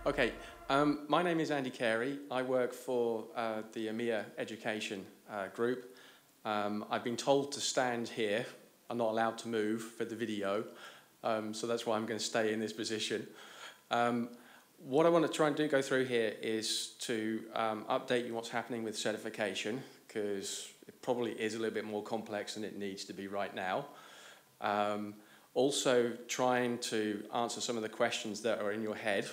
Okay, my name is Andy Cary. I work for the EMEA Education group. I've been told to stand here. I'm not allowed to move for the video, so that's why I'm going to stay in this position. What I want to try and go through here is to update you what's happening with certification, because it probably is a little bit more complex than it needs to be right now. Also trying to answer some of the questions that are in your head.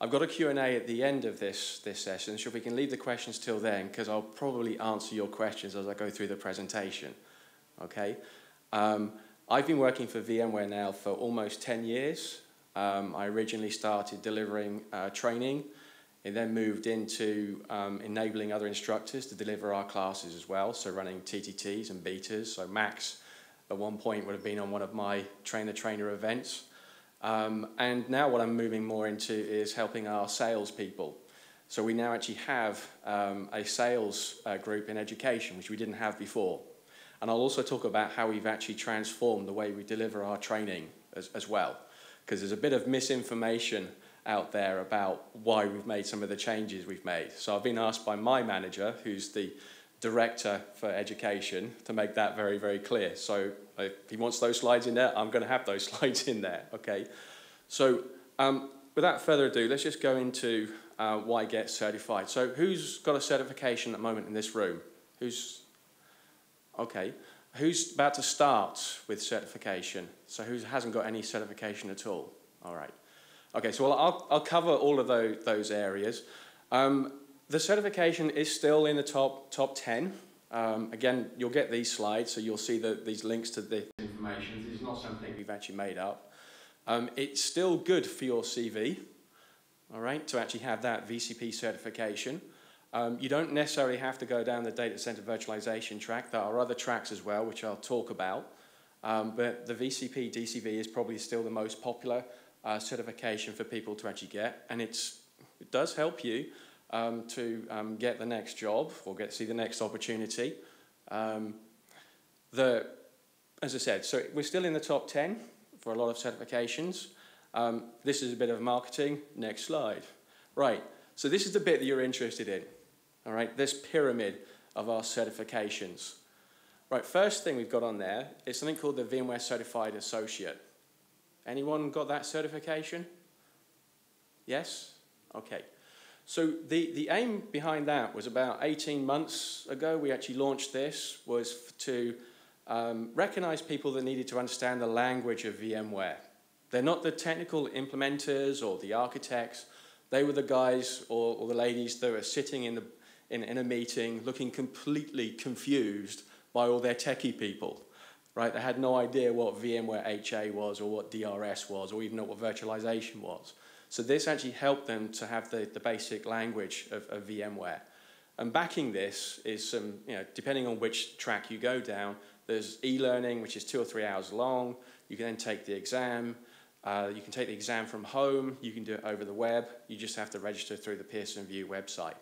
I've got a Q&A at the end of this session, so if we can leave the questions till then, because I'll probably answer your questions as I go through the presentation. Okay? I've been working for VMware now for almost 10 years. I originally started delivering training, and then moved into enabling other instructors to deliver our classes as well, so running TTTs and betas. So Max, at one point, would have been on one of my trainer-trainer events. And now what I'm moving more into is helping our salespeople. So we now actually have a sales group in education, which we didn't have before. And I'll also talk about how we've actually transformed the way we deliver our training as well, because there's a bit of misinformation out there about why we've made some of the changes we've made. So I've been asked by my manager, who's the director for education, to make that very, very clear. So if he wants those slides in there, I'm going to have those slides in there, okay? So without further ado, let's just go into why get certified. So who's got a certification at the moment in this room? Okay. Who's about to start with certification? So who hasn't got any certification at all? All right. Okay, so I'll cover all of those areas. The certification is still in the top 10. Again, you'll get these slides, so you'll see these links to the information. This is not something we've actually made up. It's still good for your CV, all right, to actually have that VCP certification. You don't necessarily have to go down the data center virtualization track. There are other tracks as well, which I'll talk about. But the VCP DCV is probably still the most popular certification for people to actually get, and it does help you to get the next job or see the next opportunity. As I said, so we're still in the top 10 for a lot of certifications. This is a bit of marketing. Next slide. Right, so this is the bit that you're interested in. All right, this pyramid of our certifications. Right, first thing we've got on there is something called the VMware Certified Associate. Anyone got that certification? Yes? Okay. So the aim behind that was about 18 months ago, we actually launched this, was to recognize people that needed to understand the language of VMware. They're not the technical implementers or the architects. They were the guys or the ladies that were sitting in a meeting looking completely confused by all their techie people. Right? They had no idea what VMware HA was or what DRS was or even know what virtualization was. So this actually helped them to have the basic language of VMware. And backing this is some, depending on which track you go down, there's e-learning, which is 2 or 3 hours long. You can then take the exam. You can take the exam from home. You can do it over the web. You just have to register through the Pearson VUE website.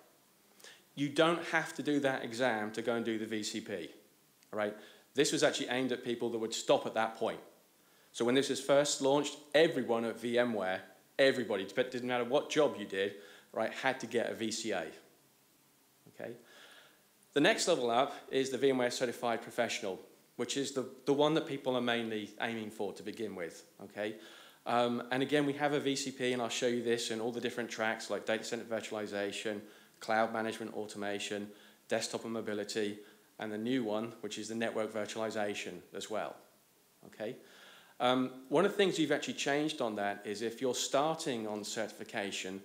You don't have to do that exam to go and do the VCP. All right? This was actually aimed at people that would stop at that point. So when this was first launched, everyone at VMware, everybody, it didn't matter what job you did, right, had to get a VCA. Okay? The next level up is the VMware Certified Professional, which is the one that people are mainly aiming for to begin with. Okay? And again, we have a VCP, and I'll show you this in all the different tracks like data center virtualization, cloud management automation, desktop and mobility, and the new one, which is the network virtualization as well. Okay? One of the things you've actually changed on that is if you're starting on certification,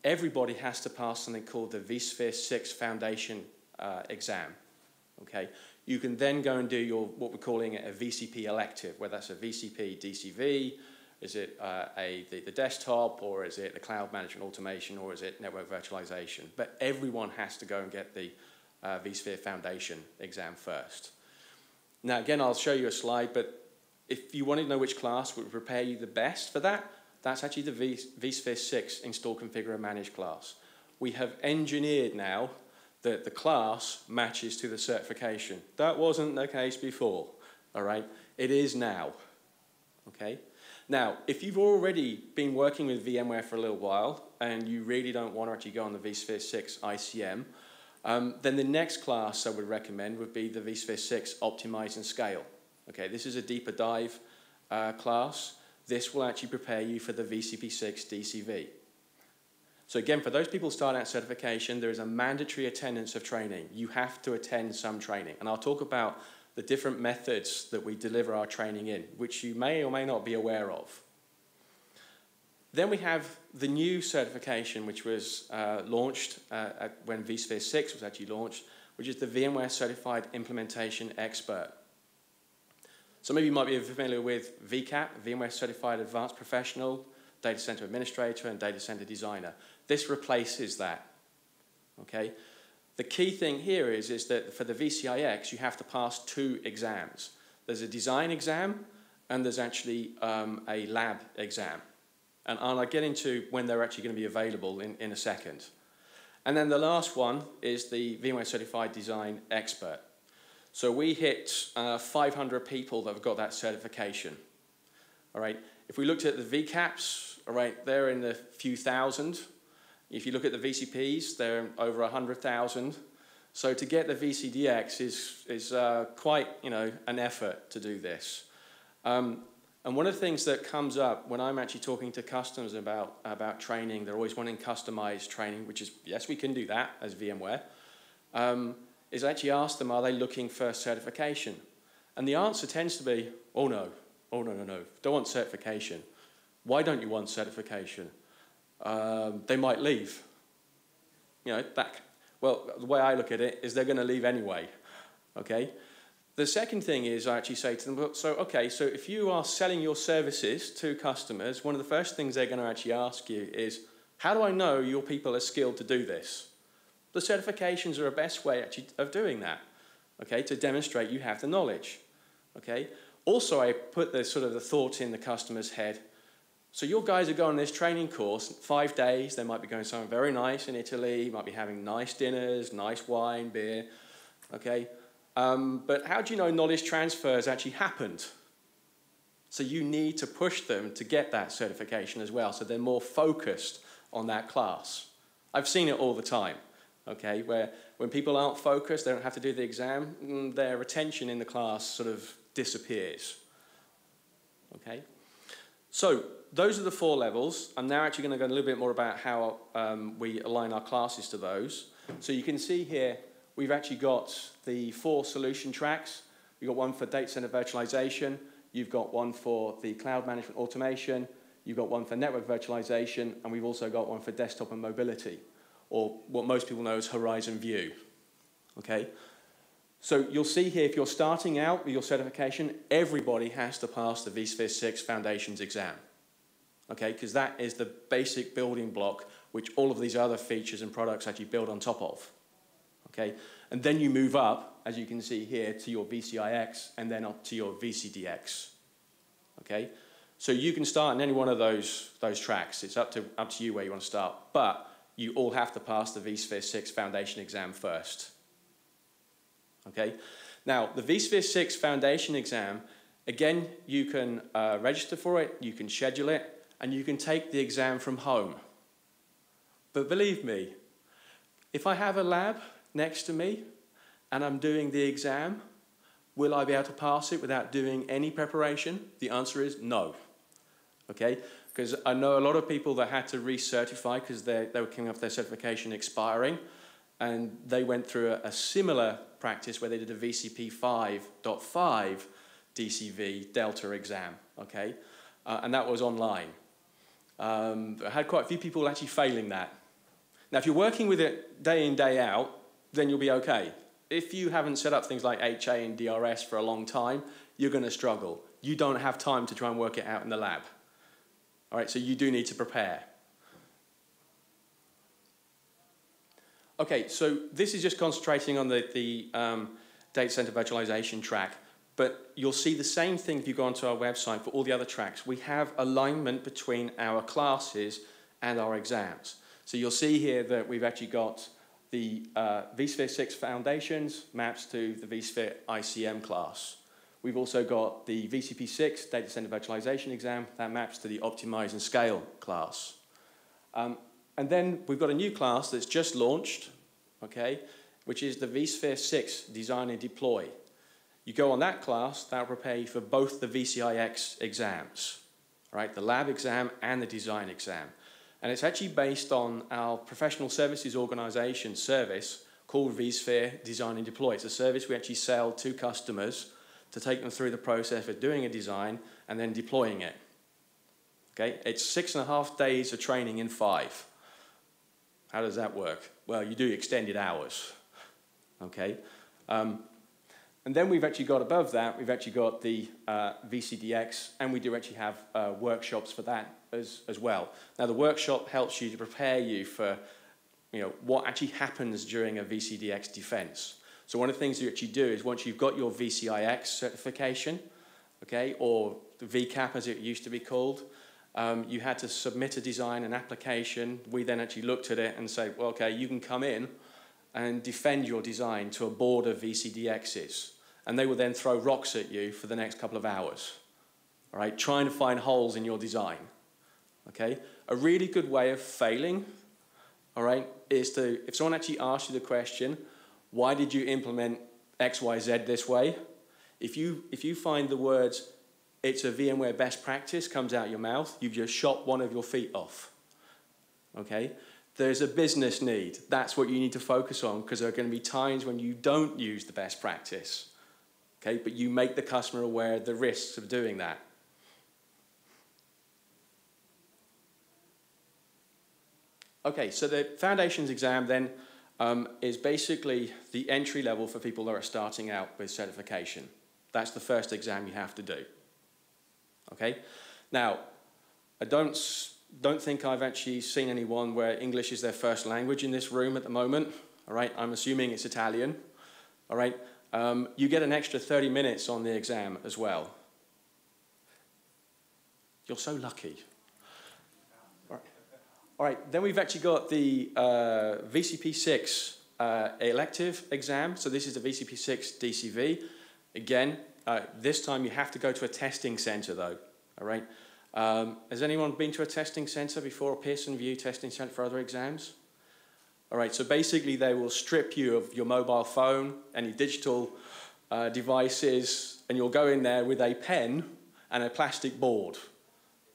everybody has to pass something called the vSphere 6 Foundation exam. Okay? You can then go and do what we're calling a VCP elective, whether that's a VCP DCV, is it the desktop, or is it the cloud management automation, or is it network virtualization? But everyone has to go and get the vSphere Foundation exam first. Now, again, I'll show you a slide, but if you want to know which class would prepare you the best for that, that's actually the vSphere 6 Install, Configure, and Manage class. We have engineered now that the class matches to the certification. That wasn't the case before, all right? It is now, okay? Now, if you've already been working with VMware for a little while and you really don't want to actually go on the vSphere 6 ICM, then the next class I would recommend would be the vSphere 6 Optimize and Scale. Okay, this is a deeper dive class. This will actually prepare you for the VCP6 DCV. So again, for those people starting out certification, there is a mandatory attendance of training. You have to attend some training. And I'll talk about the different methods that we deliver our training in, which you may or may not be aware of. Then we have the new certification, which was launched when vSphere 6 was actually launched, which is the VMware Certified Implementation Expert. Some of you might be familiar with VCAP, VMware Certified Advanced Professional, Data Center Administrator, and Data Center Designer. This replaces that, okay? The key thing here is that for the VCIX, you have to pass 2 exams. There's a design exam, and there's actually a lab exam. And I'll get into when they're actually going to be available in a second. And then the last one is the VMware Certified Design Expert. So we hit 500 people that have got that certification. All right. If we looked at the VCAPs, all right, they're in the few thousand. If you look at the VCPs, they're over 100,000. So to get the VCDX is quite, an effort to do this. And one of the things that comes up when I'm actually talking to customers about training, they're always wanting customized training, which is, yes, we can do that as VMware, is I actually ask them, are they looking for certification? And the answer tends to be, oh no, don't want certification. Why don't you want certification? They might leave. Well, the way I look at it is they're going to leave anyway, okay? The second thing is I actually say to them, so if you are selling your services to customers, one of the first things they're going to actually ask you is, how do I know your people are skilled to do this? The certifications are a best way actually of doing that, okay, to demonstrate you have the knowledge, okay? Also, I put the thought in the customer's head. So your guys are going on this training course, 5 days, they might be going somewhere very nice in Italy, might be having nice dinners, nice wine, beer, okay? But how do you know knowledge transfer has actually happened? So you need to push them to get that certification as well, so they're more focused on that class. I've seen it all the time, okay, where when people aren't focused, they don't have to do the exam, their attention in the class sort of disappears, okay? So those are the 4 levels. I'm now actually going to go a little bit more about how we align our classes to those. So you can see here, we've actually got the 4 solution tracks. You've got one for data center virtualization. You've got one for the cloud management automation. You've got one for network virtualization. And we've also got one for desktop and mobility, or what most people know as Horizon View. Okay? So you'll see here, if you're starting out with your certification, everybody has to pass the vSphere 6 Foundations exam. Okay? Because that is the basic building block which all of these other features and products actually build on top of. Okay? And then you move up, as you can see here, to your VCIX and then up to your VCDX. Okay? So you can start in any one of those tracks. It's up to you where you want to start. But you all have to pass the vSphere 6 Foundation exam first. Okay? Now, the vSphere 6 Foundation exam, again, you can register for it, you can schedule it, and you can take the exam from home. But believe me, if I have a lab next to me and I'm doing the exam, will I be able to pass it without doing any preparation? The answer is no. Okay? Because I know a lot of people that had to recertify because they were coming up their certification expiring, and they went through a similar practice where they did a VCP 5.5 DCV Delta exam, okay? And that was online. I had quite a few people actually failing that. Now, if you're working with it day in, day out, then you'll be okay. If you haven't set up things like HA and DRS for a long time, you're going to struggle. You don't have time to try and work it out in the lab. All right, so you do need to prepare. Okay, so this is just concentrating on the data center virtualization track, but you'll see the same thing if you go onto our website for all the other tracks. We have alignment between our classes and our exams. So you'll see here that we've actually got the vSphere 6 Foundations maps to the vSphere ICM class. We've also got the VCP6 Data Center Virtualization exam that maps to the Optimize and Scale class. And then we've got a new class that's just launched, okay, which is the vSphere 6 Design and Deploy. You go on that class, that'll prepare you for both the VCIX exams, right, the lab exam and the design exam. And it's actually based on our professional services organization service called vSphere Design and Deploy. It's a service we actually sell to customers to take them through the process of doing a design and then deploying it. Okay, it's 6.5 days of training in 5. How does that work? Well, you do extended hours. Okay, and then we've actually got above that, we've actually got the VCDX, and we do actually have workshops for that as well. Now, the workshop helps you to prepare you for what actually happens during a VCDX defense. So one of the things you actually do is once you've got your VCIX certification, okay, or the VCAP as it used to be called, you had to submit a design, an application. We then actually looked at it and say, well, okay, you can come in and defend your design to a board of VCDXs. And they will then throw rocks at you for the next couple of hours, all right, trying to find holes in your design, okay? A really good way of failing, all right, is to, if someone actually asks you the question, why did you implement X, Y, Z this way? If you find the words, it's a VMware best practice, comes out your mouth, you've just shot one of your feet off, okay? There's a business need. That's what you need to focus on, because there are going to be times when you don't use the best practice, okay? But you make the customer aware of the risks of doing that. Okay, so the Foundations exam then is basically the entry level for people that are starting out with certification. That's the first exam you have to do. Okay? Now, I don't think I've actually seen anyone where English is their first language in this room at the moment. All right? I'm assuming it's Italian. All right? You get an extra 30 minutes on the exam as well. You're so lucky. All right, then we've actually got the VCP6 elective exam. So this is the VCP6 DCV. Again, this time you have to go to a testing center though, all right? Has anyone been to a testing center before, a Pearson VUE testing center for other exams? All right, so basically they will strip you of your mobile phone, any digital devices, and you'll go in there with a pen and a plastic board,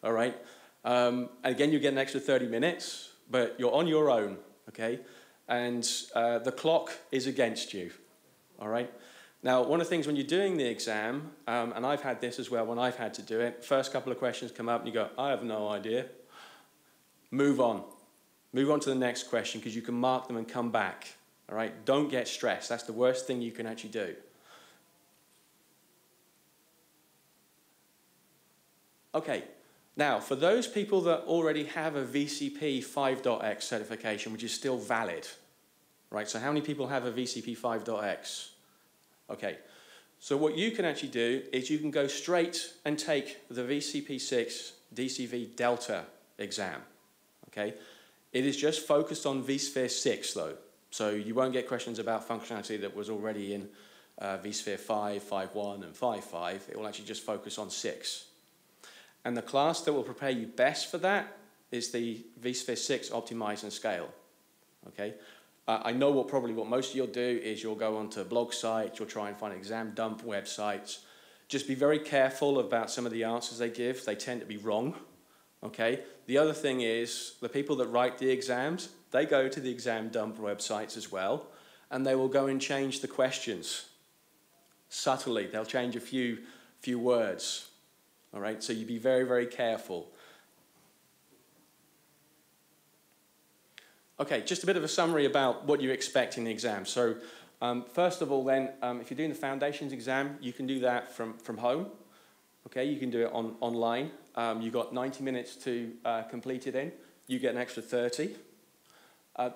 all right? And again, you get an extra 30 minutes, but you're on your own, okay? And the clock is against you, all right? Now, one of the things when you're doing the exam, and I've had this as well when I've had to do it, first couple of questions come up and you go, I have no idea. Move on. Move on to the next question because you can mark them and come back, all right? Don't get stressed. That's the worst thing you can actually do. Okay. Now, for those people that already have a VCP 5.x certification, which is still valid, right? So how many people have a VCP 5.x? Okay, so what you can actually do is you can go straight and take the VCP 6 DCV Delta exam, okay? It is just focused on vSphere 6, though. So you won't get questions about functionality that was already in vSphere 5, 5.1, and 5.5. It will actually just focus on 6. And the class that will prepare you best for that is the vSphere 6 Optimize and Scale. Okay? I know probably what most of you'll do is you'll go onto blog sites, you'll try and find exam dump websites. Just be very careful about some of the answers they give. They tend to be wrong. Okay? The other thing is the people that write the exams, they go to the exam dump websites as well, and they will go and change the questions subtly. They'll change a few words. All right, so you be very, very careful. Okay, just a bit of a summary about what you expect in the exam. So first of all then, if you're doing the Foundations exam, you can do that from home. Okay, you can do it online. You've got 90 minutes to complete it in. You get an extra 30.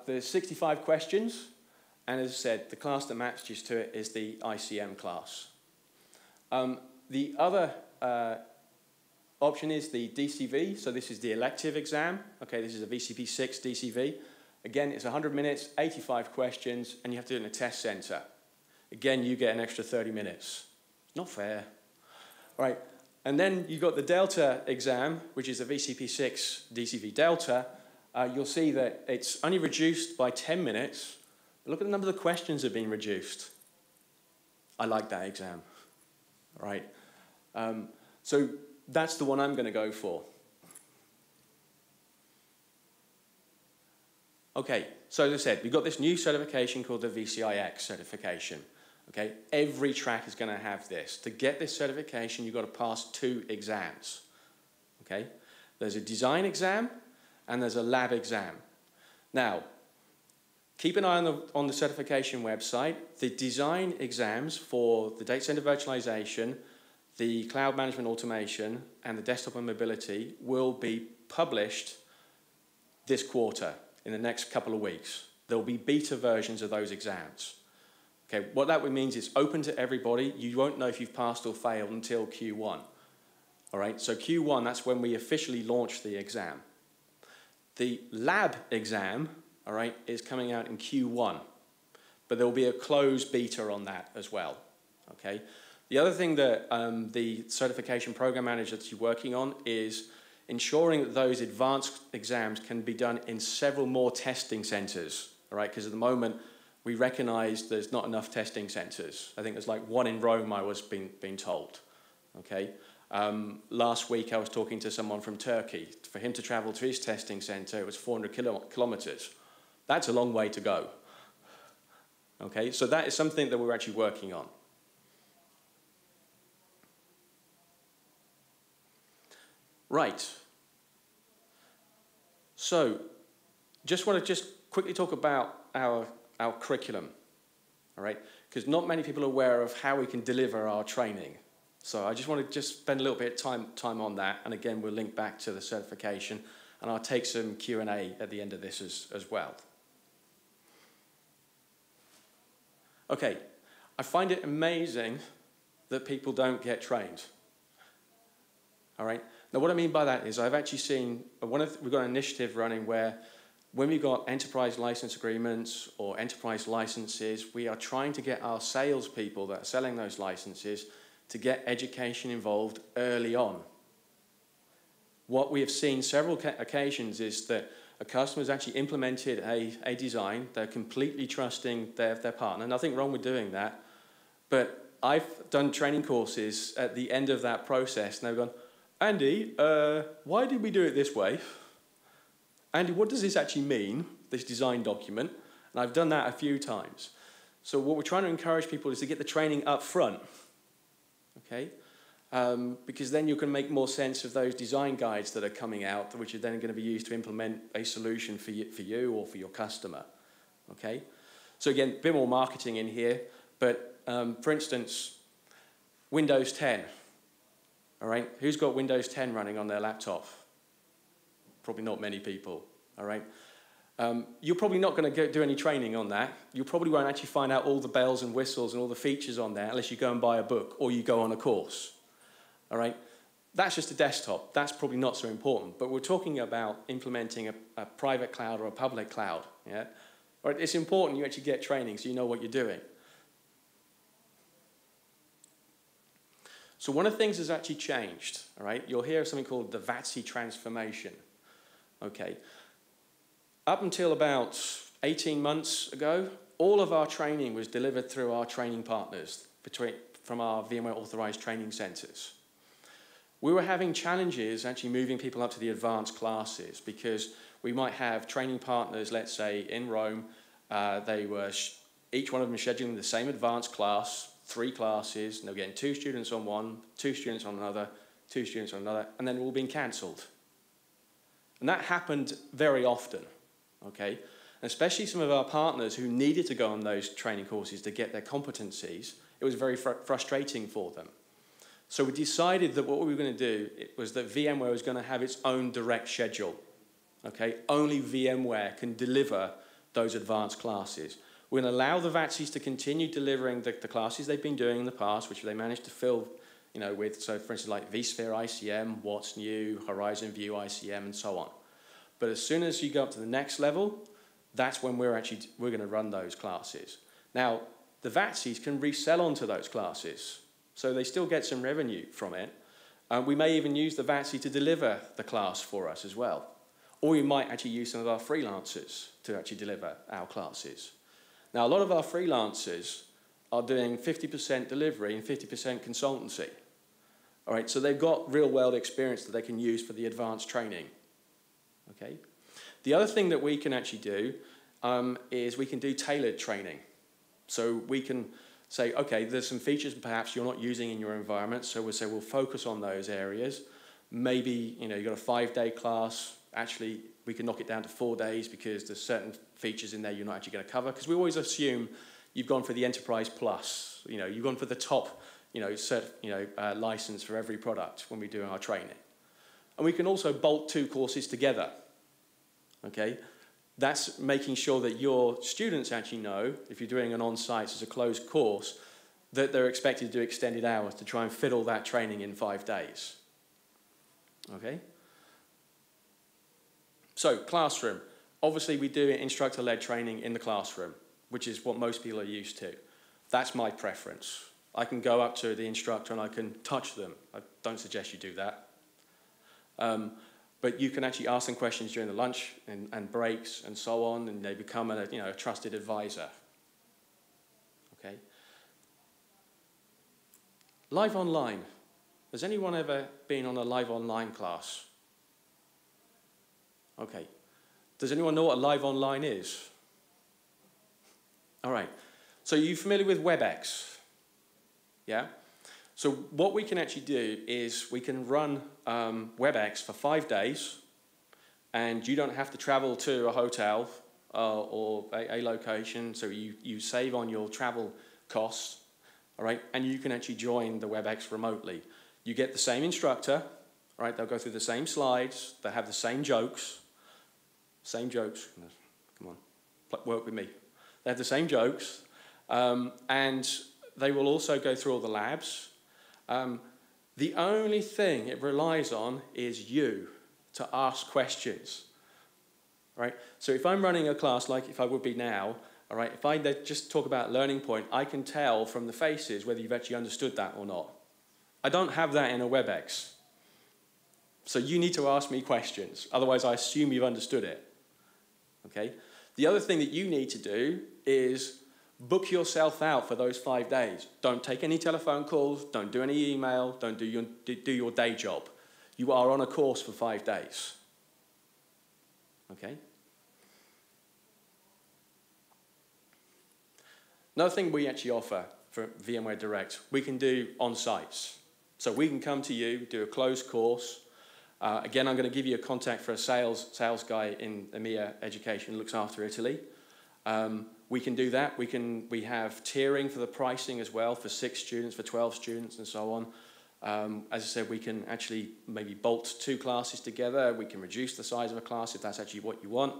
There's 65 questions, and as I said, the class that matches to it is the ICM class. The other option is the DCV, so this is the elective exam. Okay, this is a VCP 6 DCV. Again, it's 100 minutes, 85 questions, and you have to do it in a test center. Again, you get an extra 30 minutes. Not fair. Right. And then you've got the Delta exam, which is a VCP6 DCV Delta. You'll see that it's only reduced by 10 minutes. But look at the number of the questions that have been reduced. I like that exam. Right. So that's the one I'm going to go for. Okay, so as I said, we've got this new certification called the VCIX certification. Okay, every track is going to have this. To get this certification, you've got to pass 2 exams. Okay, there's a design exam and there's a lab exam. Now, keep an eye on the certification website. The design exams for the data center virtualization, the cloud management automation, and the desktop and mobility will be published this quarter, in the next couple of weeks. There will be beta versions of those exams. Okay, what that means is open to everybody. You won't know if you've passed or failed until Q1. All right, so Q1, that's when we officially launch the exam. The lab exam, all right, is coming out in Q1, but there will be a closed beta on that as well. Okay. The other thing that the certification program manager that's working on is ensuring that those advanced exams can be done in several more testing centers, all right? Because at the moment, we recognize there's not enough testing centers. I think there's like 1 in Rome, I was being told, okay? Last week, I was talking to someone from Turkey. For him to travel to his testing center, it was 400 kilometers. That's a long way to go, okay? So that is something that we're actually working on. Right. So, just want to quickly talk about our curriculum, all right? Because not many people are aware of how we can deliver our training. So I just want to spend a little bit of time on that, and again, we'll link back to the certification, and I'll take some Q&A at the end of this as well. Okay, I find it amazing that people don't get trained, all right? Now, what I mean by that is I've actually seen, we've got an initiative running where when we've got enterprise license agreements or enterprise licenses, we are trying to get our salespeople that are selling those licenses to get education involved early on. What we have seen several occasions is that a customer has actually implemented a design, they're completely trusting their partner, nothing wrong with doing that, but I've done training courses at the end of that process and they've gone, Andy, why did we do it this way? Andy, what does this actually mean, this design document? And I've done that a few times. So what we're trying to encourage people is to get the training up front, okay? Because then you can make more sense of those design guides that are coming out, which are then going to be used to implement a solution for you or for your customer, okay? So again, a bit more marketing in here, but for instance, Windows 10. All right, who's got Windows 10 running on their laptop? Probably not many people, all right? You're probably not going to do any training on that. You probably won't actually find out all the bells and whistles and all the features on there unless you go and buy a book or you go on a course, all right? That's just a desktop. That's probably not so important, but we're talking about implementing a private cloud or a public cloud, yeah? All right, it's important you actually get training so you know what you're doing. So one of the things that's actually changed, all right? You'll hear of something called the VATSI transformation, okay? Up until about 18 months ago, all of our training was delivered through our training partners from our VMware authorized training centers. We were having challenges actually moving people up to the advanced classes because we might have training partners, let's say in Rome, each one of them scheduling the same advanced class, 3 classes, and they were getting 2 students on one, 2 students on another, 2 students on another, and then all being cancelled. And that happened very often, okay? And especially some of our partners who needed to go on those training courses to get their competencies, it was very frustrating for them. So we decided that what we were going to do was that VMware was going to have its own direct schedule, okay? Only VMware can deliver those advanced classes. We're going to allow the VATSIs to continue delivering the classes they've been doing in the past, which they managed to fill, with, so for instance, like vSphere ICM, What's New, Horizon View ICM, and so on. But as soon as you go up to the next level, that's when we're going to run those classes. Now, the VATSIs can resell onto those classes, So they still get some revenue from it. We may even use the VATSI to deliver the class for us as well. Or we might actually use some of our freelancers to actually deliver our classes. Now, a lot of our freelancers are doing 50% delivery and 50% consultancy. All right, so they've got real-world experience that they can use for the advanced training. Okay. The other thing that we can actually do is we can do tailored training. So we can say, okay, there's some features perhaps you're not using in your environment, so we'll say we'll focus on those areas. Maybe, you know, you've got a 5-day class. Actually, we can knock it down to 4 days because there's certain features in there you're not actually going to cover, because we always assume you've gone for the Enterprise Plus. You know, you've gone for the top, license for every product when we're doing our training. And we can also bolt 2 courses together. Okay, that's making sure that your students actually know, if you're doing an on-site as a closed course, that they're expected to do extended hours to try and fit all that training in 5 days. Okay. So, classroom. Obviously, we do instructor-led training in the classroom, which is what most people are used to. That's my preference. I can go up to the instructor and I can touch them. I don't suggest you do that. But you can actually ask them questions during the lunch and breaks and so on, and they become a trusted advisor. Okay. Live online. Has anyone ever been on a live online class? Okay. Does anyone know what live online is? All right. So are you familiar with WebEx? Yeah? So what we can actually do is we can run WebEx for 5 days, and you don't have to travel to a hotel or a location, so you save on your travel costs, all right? And you can actually join the WebEx remotely. You get the same instructor, all right? They'll go through the same slides. They have the same jokes. Same jokes. Come on, work with me. They have the same jokes, and they will also go through all the labs. The only thing it relies on is you to ask questions, right? So if I'm running a class like if I would be now, all right, if I just talk about learning point, I can tell from the faces whether you've actually understood that or not. I don't have that in a WebEx. So you need to ask me questions, otherwise I assume you've understood it, okay? The other thing that you need to do is book yourself out for those 5 days. Don't take any telephone calls, don't do any email, don't do your day job. You are on a course for 5 days. Okay? Another thing we actually offer for VMware Direct, we can do on-sites. So we can come to you, do a closed course. Again, I'm going to give you a contact for a sales guy in EMEA Education who looks after Italy. We can do that. We have tiering for the pricing as well for 6 students, for 12 students, and so on. As I said, we can actually maybe bolt 2 classes together. We can reduce the size of a class if that's actually what you want.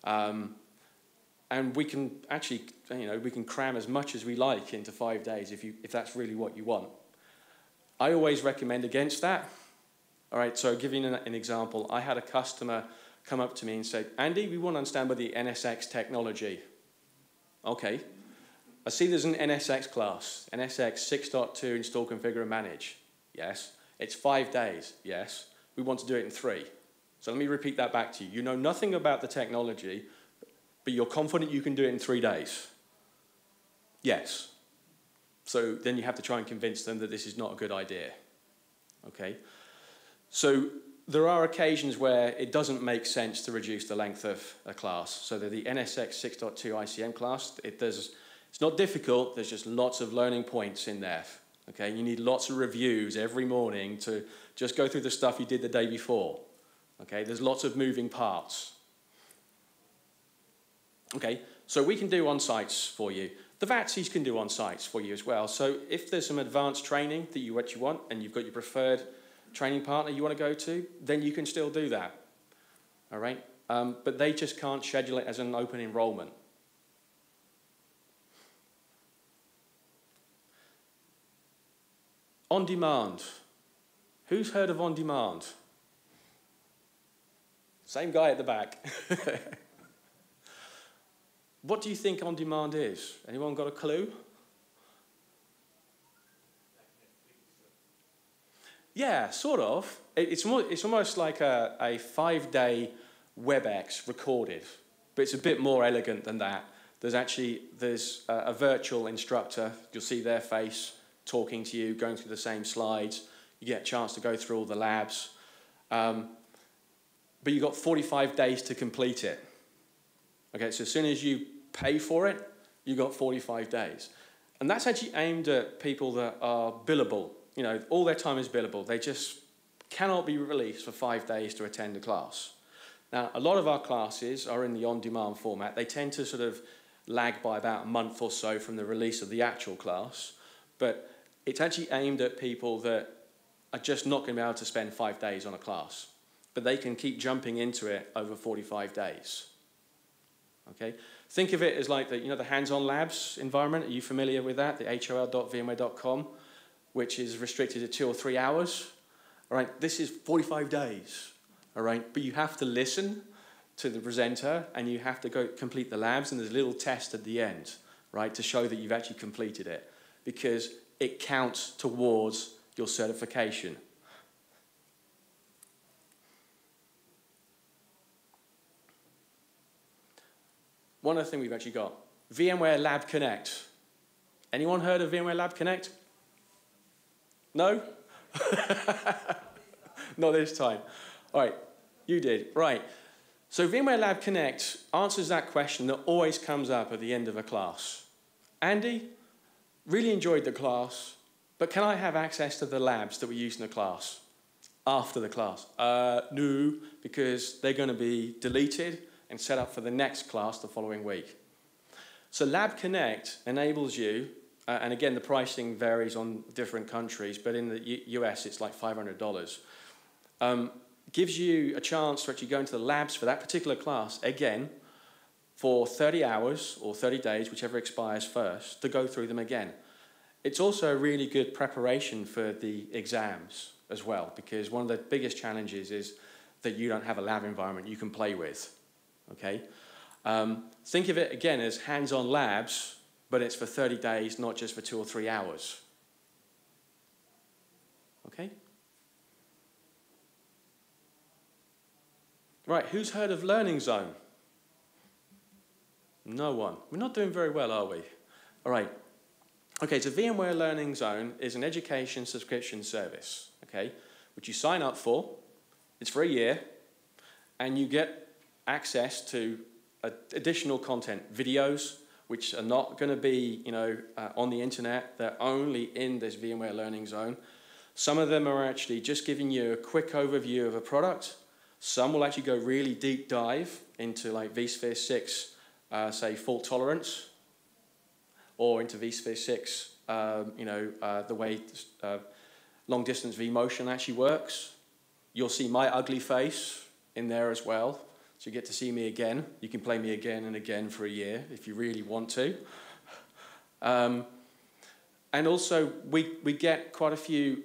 And we can actually, we can cram as much as we like into 5 days if that's really what you want. I always recommend against that. All right, so I'll give you an example. I had a customer come up to me and say, Andy, we want to understand about the NSX technology. Okay. I see there's an NSX class, NSX 6.2 install, configure, and manage. Yes. It's 5 days. Yes. We want to do it in 3. So let me repeat that back to you. You know nothing about the technology, but you're confident you can do it in 3 days. Yes. So then you have to try and convince them that this is not a good idea. Okay. So there are occasions where it doesn't make sense to reduce the length of a class. So the NSX 6.2 ICM class, it's not difficult, there's just lots of learning points in there. Okay, you need lots of reviews every morning to just go through the stuff you did the day before. Okay, there's lots of moving parts. Okay, so we can do on-sites for you. The VATSIs can do on-sites for you as well. So if there's some advanced training that you actually want and you've got your preferred training partner you want to go to, then you can still do that. All right? But they just can't schedule it as an open enrollment. On demand. Who's heard of on demand? Same guy at the back. What do you think on demand is? Anyone got a clue? Yeah, sort of. It's almost like a 5-day WebEx recorded, but it's a bit more elegant than that. There's a virtual instructor. You'll see their face talking to you, going through the same slides. You get a chance to go through all the labs. But you've got 45 days to complete it. Okay, so as soon as you pay for it, you've got 45 days. And that's actually aimed at people that are billable. You know, all their time is billable. They just cannot be released for 5 days to attend a class. Now, a lot of our classes are in the on-demand format. They tend to sort of lag by about a month or so from the release of the actual class. But it's actually aimed at people that are just not going to be able to spend 5 days on a class. But they can keep jumping into it over 45 days. Okay? Think of it as like the hands-on labs environment. Are you familiar with that? The hol.vmware.com, which is restricted to 2 or 3 hours. All right, this is 45 days. All right, but you have to listen to the presenter and you have to go complete the labs, and there's a little test at the end, right, to show that you've actually completed it, because it counts towards your certification. One other thing we've actually got, VMware Lab Connect. Anyone heard of VMware Lab Connect? No? Not this time. All right, you did. Right. So VMware Lab Connect answers that question that always comes up at the end of a class. Andy, really enjoyed the class, but can I have access to the labs that we use in the class after the class? No, because they're going to be deleted and set up for the next class the following week. So Lab Connect enables you, and again, the pricing varies on different countries, but in the US, it's like $500. Gives you a chance to actually go into the labs for that particular class, again, for 30 hours or 30 days, whichever expires first, to go through them again. It's also a really good preparation for the exams as well, because one of the biggest challenges is that you don't have a lab environment you can play with. Okay? Think of it, again, as hands-on labs, but it's for 30 days, not just for 2 or 3 hours. Okay? Right, who's heard of Learning Zone? No one. We're not doing very well, are we? All right. Okay, so VMware Learning Zone is an education subscription service, okay, which you sign up for. It's for a year, and you get access to additional content, videos, which are not going to be, on the internet. They're only in this VMware Learning Zone. Some of them are actually just giving you a quick overview of a product. Some will actually go really deep dive into like vSphere 6, say fault tolerance, or into vSphere 6, the way long distance vMotion actually works. You'll see my ugly face in there as well. So you get to see me again. You can play me again and again for a year if you really want to. And also, we get quite a few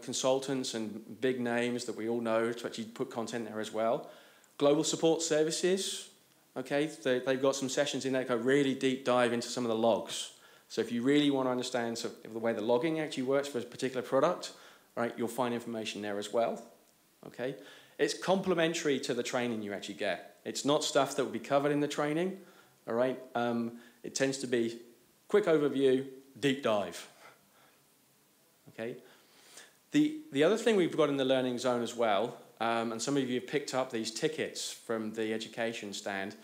consultants and big names that we all know to actually put content there as well. Global support services, okay, they've got some sessions in there that go really deep dive into some of the logs. So if you really want to understand the way the logging actually works for a particular product, right, you'll find information there as well, okay? It's complementary to the training you actually get. It's not stuff that will be covered in the training, all right? It tends to be quick overview, deep dive, okay? The other thing we've got in the Learning Zone as well, and some of you have picked up these tickets from the education stand,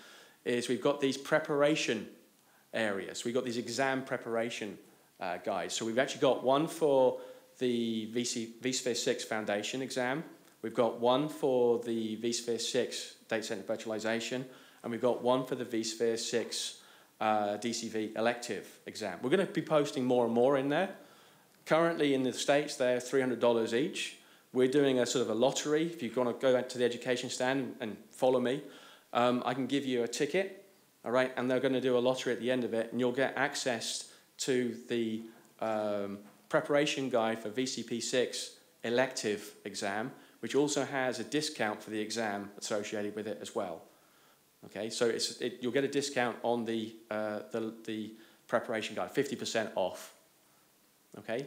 is we've got these preparation areas. We've got these exam preparation guides. So we've actually got one for the vSphere 6 Foundation exam. We've got one for the vSphere 6 Data Center Virtualization, and we've got one for the vSphere 6 DCV elective exam. We're going to be posting more and more in there. Currently in the States, they're $300 each. We're doing a sort of a lottery. If you want to go out to the education stand and follow me, I can give you a ticket, all right, and they're going to do a lottery at the end of it, and you'll get access to the preparation guide for VCP 6 elective exam, which also has a discount for the exam associated with it as well. Okay, so you'll get a discount on the preparation guide, 50% off. Okay,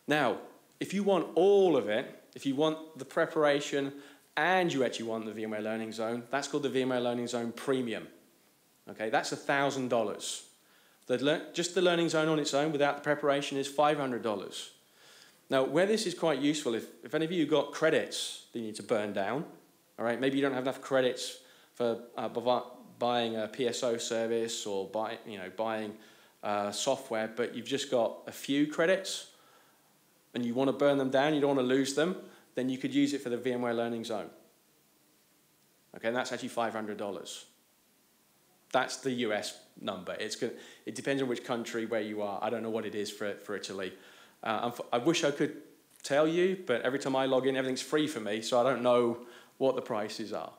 now if you want all of it, if you want the preparation and you actually want the VMware Learning Zone, that's called the VMware Learning Zone Premium. Okay, that's $1,000. Just the Learning Zone on its own without the preparation is $500. Now, where this is quite useful, if any of you got credits that you need to burn down, all right, maybe you don't have enough credits for buying a PSO service or buying software, but you've just got a few credits and you want to burn them down, you don't want to lose them, then you could use it for the VMware Learning Zone. Okay, and that's actually $500. That's the US number. It depends on which country, where you are. I don't know what it is for Italy. I wish I could tell you, but every time I log in, everything's free for me, so I don't know what the prices are.